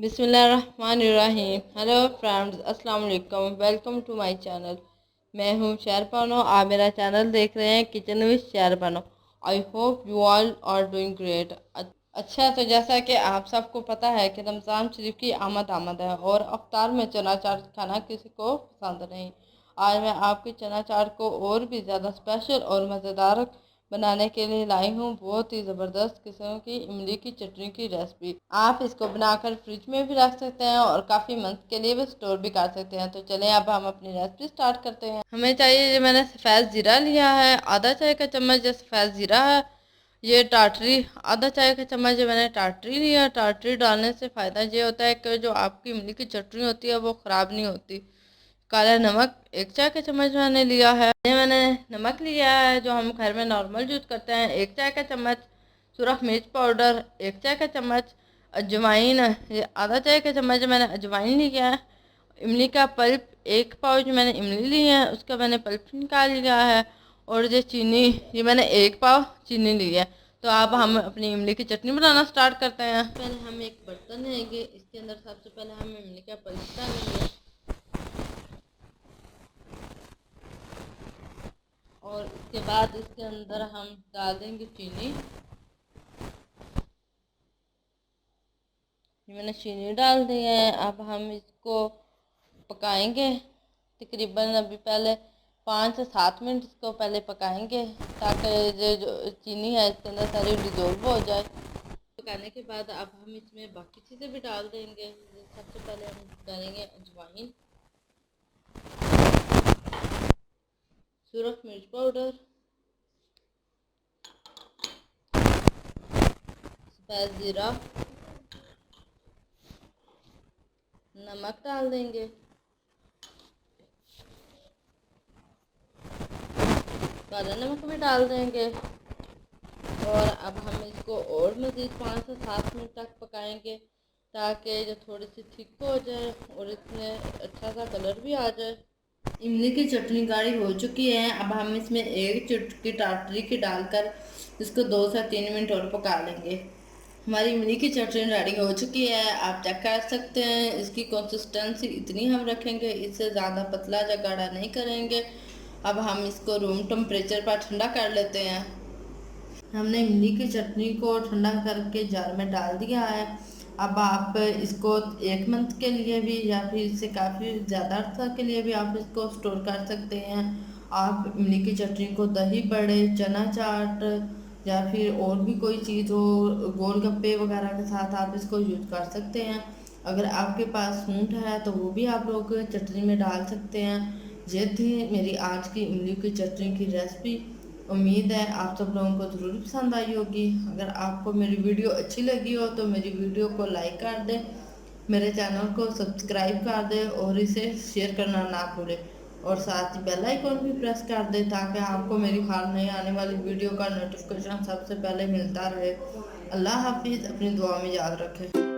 बिस्मिल्लाहिर्रहमानिर्रहीम। Hello friends, अस्सलाम वालेकुम। Welcome to my channel. मैं हूं शहरबानो। आप मेरा चैनल देख रहे हैं kitchen with Shaharbano. I hope you all are doing great. अच्छा, तो जैसा कि आप सबको पता है कि रमज़ान शरीफ की आमद है और अफ्तार में चना चाट खाना किसी को पसंद नहीं। आज मैं आपके चना चाट को और भी ज़्यादा स्पेशल और मज़ेदार बनाने के लिए लाई हूँ बहुत ही ज़बरदस्त किस्म की इमली की चटनी की रेसिपी। आप इसको बनाकर फ्रिज में भी रख सकते हैं और काफ़ी मंथ के लिए भी स्टोर भी कर सकते हैं। तो चलें अब हम अपनी रेसिपी स्टार्ट करते हैं। हमें चाहिए, ये मैंने सफ़ेद ज़ीरा लिया है, आधा चाय का चम्मच सफ़ेद ज़ीरा है। ये टाटरी, आधा चाय का चम्मच मैंने टाटरी लिया। टाटरी डालने से फ़ायदा ये होता है कि जो आपकी इमली की चटनी होती है वो ख़राब नहीं होती। काला नमक एक चाय का चम्मच मैंने लिया है। ये मैंने नमक लिया है जो हम घर में नॉर्मल यूज़ करते हैं, एक चाय का चम्मच। सुरख मिर्च पाउडर एक चाय का चम्मच। अजवाइन, ये आधा चाय का चम्मच मैंने अजवाइन लिया है। इमली का पल्प एक पाउच मैंने इमली ली है, उसका मैंने पल्प निकाल लिया है। और ये चीनी, ये मैंने एक पाव चीनी ली है। तो अब हम अपनी इमली की चटनी बनाना स्टार्ट करते हैं। पहले हम एक बर्तन लेंगे, इसके अंदर सबसे पहले हम इमली का पल्प डालेंगे और इसके बाद इसके अंदर हम डाल देंगे चीनी। ये मैंने चीनी डाल दी है। अब हम इसको पकाएंगे तकरीबन अभी पहले 5 से 7 मिनट इसको पहले पकाएंगे ताकि जो चीनी है इसके अंदर सारी डिजोल्व हो जाए। पकाने के बाद अब हम इसमें बाकी चीज़ें भी डाल देंगे। सबसे पहले हम डालेंगे अजवाइन, सुरख मिर्च पाउडर, सफ़ेद ज़ीरा, नमक डाल देंगे, काला नमक भी डाल देंगे। और अब हम इसको और मज़ीद 5 से 7 मिनट तक पकाएंगे ताकि जो थोड़ी सी थिक हो जाए और इसमें अच्छा सा कलर भी आ जाए। इमली की चटनी गाढ़ी हो चुकी है। अब हम इसमें एक चुटकी टाटरी की डालकर इसको 2 से 3 मिनट और पका लेंगे। हमारी इमली की चटनी रेडी हो चुकी है, आप चेक कर सकते हैं। इसकी कंसिस्टेंसी इतनी हम रखेंगे, इससे ज़्यादा पतला या गाढ़ा नहीं करेंगे। अब हम इसको रूम टेम्परेचर पर ठंडा कर लेते हैं। हमने इमली की चटनी को ठंडा करके जार में डाल दिया है। अब आप इसको 1 मंथ के लिए भी या फिर इससे काफ़ी ज़्यादा अर्सा के लिए भी आप इसको स्टोर कर सकते हैं। आप इमली की चटनी को दही बड़े, चना चाट या फिर और भी कोई चीज़ हो, गोलगप्पे वगैरह के साथ आप इसको यूज़ कर सकते हैं। अगर आपके पास सूंठ है तो वो भी आप लोग चटनी में डाल सकते हैं। ये थी मेरी आज की इमली की चटनी की रेसिपी। उम्मीद है आप सब लोगों को ज़रूर पसंद आई होगी। अगर आपको मेरी वीडियो अच्छी लगी हो तो मेरी वीडियो को लाइक कर दें, मेरे चैनल को सब्सक्राइब कर दें और इसे शेयर करना ना भूलें। और साथ ही बेल आइकॉन भी प्रेस कर दें ताकि आपको मेरी हर नई आने वाली वीडियो का नोटिफिकेशन सबसे पहले मिलता रहे। अल्लाह हाफिज़, अपनी दुआ में याद रखें।